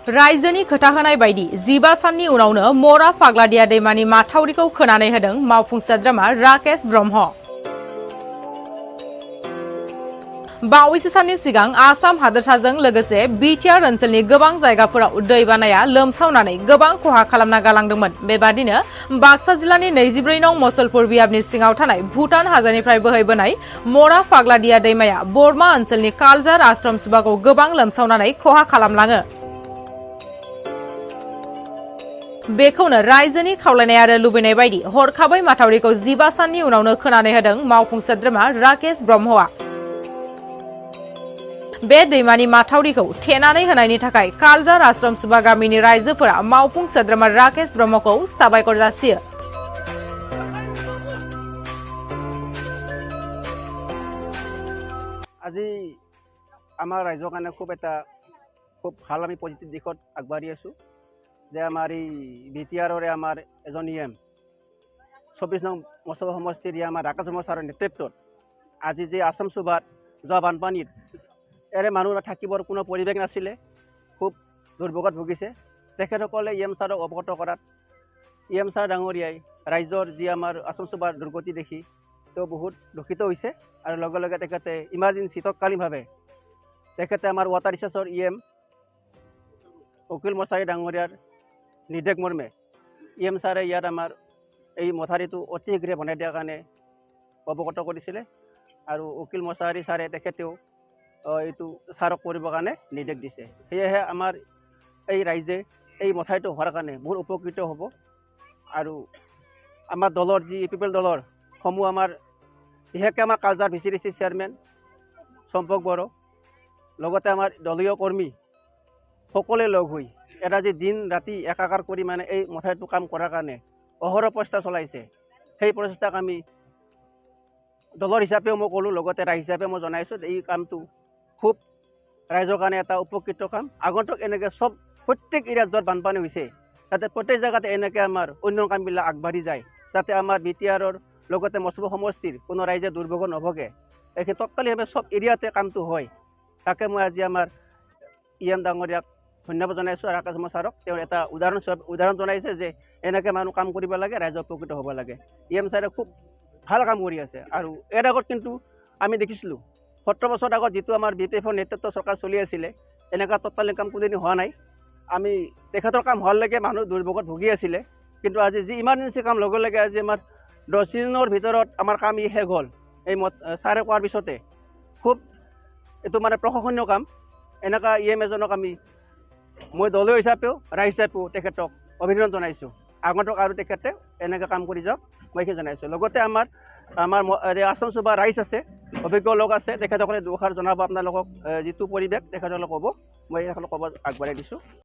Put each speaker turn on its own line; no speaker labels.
रायजोनि खोथा होनाय बायदि 15 साननि उनावनो मरा फाग्लादिया दैमानि माथावरिखौ खोनानै होदों मावफुं सोद्रोमा राकेश ब्रह्म। बावैसो साननि सिगां आसाम हादोरसाजों लोगोसे बिटिआर ओनसोलनि गोबां जायगाफोराव दैबानाया लोमसावनानै गोबां खहा खालामना गालांदोंमोन। बेबादिनो बाक्सा जिल्लानि 24 नं मसलपुर बियाबनि सिङाव थानाय भुटान हाजोनिफ्राय बोहैबोनाय मरा फाग्लादिया दैमाया बरमा ओनसोलनि कालजार आश्रम सुबाखौ गोबां लोमसावनानै खहा खालामलाङो। बेखौनो रायजोनि खावलायनाय आरो लुबैनाय बायदि हरखाबै माथावरिखौ 15 साननि उनावनो खोनानै होदों मावफुं सोद्रोमा राकेश ब्रह्मआ। बे दैमानि माथावरिखौ थेनानै होनायनि थाखाय कालजार आश्रम सुबा गामिनि रायजोफोरा मावफुं सोद्रोमा राकेश ब्रह्मखौ साबायखर जासियो।
আজি আমাৰ ৰাইজৰ কাৰণে খুব ভাল আমি পজিটিভ দিশত আগবাঢ়ি আছোঁ যে আমাৰ এই বিটিআৰৰে আমাৰ এজন ইএম 24 নং মছলা সমষ্টিৰ আমাৰ ৰাকেশ ব্ৰহ্ম ছাৰৰ নেতৃত্বত আজি যে আসাম সুবাত যোৱা বানপানীত এৰে মানুহ থাকিবৰ কোনো পৰিৱেশ নাছিলে, খুব দুৰ্ভোগত ভুগিছে। তেখেতসকলে ইএম ছাৰক অৱগত কৰাত ইএম ছাৰ ডাঙৰীয়াই ৰাইজৰ যি আমাৰ আসাম সুবাৰ দুৰ্গতি দেখি তেওঁ বহুত দুখিত হৈছে আৰু লগে লগে তেখেতে ইমাৰ্জেঞ্চি তৎকালীনভাৱে তেখেতে আমাৰ ৱাটাৰ ৰিচাৰ্চৰ ইএম উকিল মছাৰী ডাঙৰীয়াৰ নিৰ্দেশ মৰ্মে ইএম ছাৰে ইয়াত আমাৰ এই মথাৰিটো অতি শীঘ্ৰে বনাই দিয়াৰ কাৰণে অৱগত কৰিছিলে আৰু উকিল মছাৰী ছাৰে তেখেতেও এইটো ছাৰক কৰিবৰ কাৰণে নিৰ্দেশ দিছে। সেয়েহে আমাৰ এই ৰাইজে এই মথাৰিটো হোৱাৰ কাৰণে বহুত উপকৃত হ'ব আৰু আমাৰ দলৰ যি পিপল দলৰ সমূহ আমাৰ বিশেষকৈ আমাৰ কালজাৰ ভিচিডিচি চেয়াৰমেন চম্পক বড়ো লগতে আমাৰ দলীয় কৰ্মী সকলোৱে লগ হৈ এটা যে দিন ৰাতি একাকাৰ কৰি মানে এই মথাৰিটো কাম কৰাৰ কাৰণে অহৰহ প্ৰচেষ্টা চলাইছে। সেই প্ৰচেষ্টাক আমি দলৰ হিচাপেও মই ক'লোঁ, লগতে ৰাইজ হিচাপে মই জনাইছোঁ এই কামটো খুব ৰাইজৰ কাৰণে এটা উপকৃত কাম। আগন্তুক এনেকৈ প্ৰত্যেক এৰিয়াত য'ত বানপানী হৈছে তাতে প্ৰত্যেক জেগাতে এনেকৈ আমাৰ অন্য কামবিলাক আগবাঢ়ি যায়, যাতে আমাৰ বিটিআৰৰ লগতে মছলা সমষ্টিৰ কোনো ৰাইজে দুৰ্ভোগত নভগে। এই তৎকালীনভাৱে চব এৰিয়াতে কামটো হয়। তাকে মই আজি আমাৰ ইএম ডাঙৰীয়াক ধন্যবাদ জনাইছোঁ ৰাকেশ ব্ৰহ্ম ছাৰক। তেওঁ এটা উদাহৰণ জনাইছে যে এনেকৈ মানুহ কাম কৰিব লাগে, ৰাইজৰ উপকৃত হ'ব লাগে। ইএম ছাৰে খুব ভাল কাম কৰি আছে। আৰু ইয়াৰ আগত কিন্তু আমি দেখিছিলোঁ 17 বছৰ আগত যিটো আমাৰ বিপিএফৰ নেতৃত্ব চৰকাৰ চলি আছিলে এনেকুৱা তৎকালীন কাম কোনোদিন হোৱা নাই। আমি তেখেতৰ কাম হোৱালৈকে মানুহ দুৰ্ভোগত ভুগি আছিলে, কিন্তু আজি যি ইমাৰ্জেঞ্চি কাম লগে লগে আজি আমাৰ 10 দিনৰ ভিতৰত আমাৰ কাম শেষ হ'ল। এই ছাৰে কোৱাৰ পিছতে খুব এইটো মানে প্ৰশংসনীয় কাম। এনেকুৱা ইএম এজনক মই দলীয় হিচাপেও ৰাইজ হিচাপেও তেখেতক অভিনন্দন জনাইছোঁ। আগন্তুক আৰু তেখেতে এনেকৈ কাম কৰি যাওক মই সেই জনাইছোঁ। লগতে আমাৰ আসাম সুবা ৰাইজ আছে, অভিজ্ঞ লোক আছে, তেখেতসকলে দুষাৰ জনাব আপোনালোকক যিটো পৰিৱেশ তেখেতসকলে ক'ব, মই তেখেতসকলক ক'ব আগবঢ়াই দিছোঁ।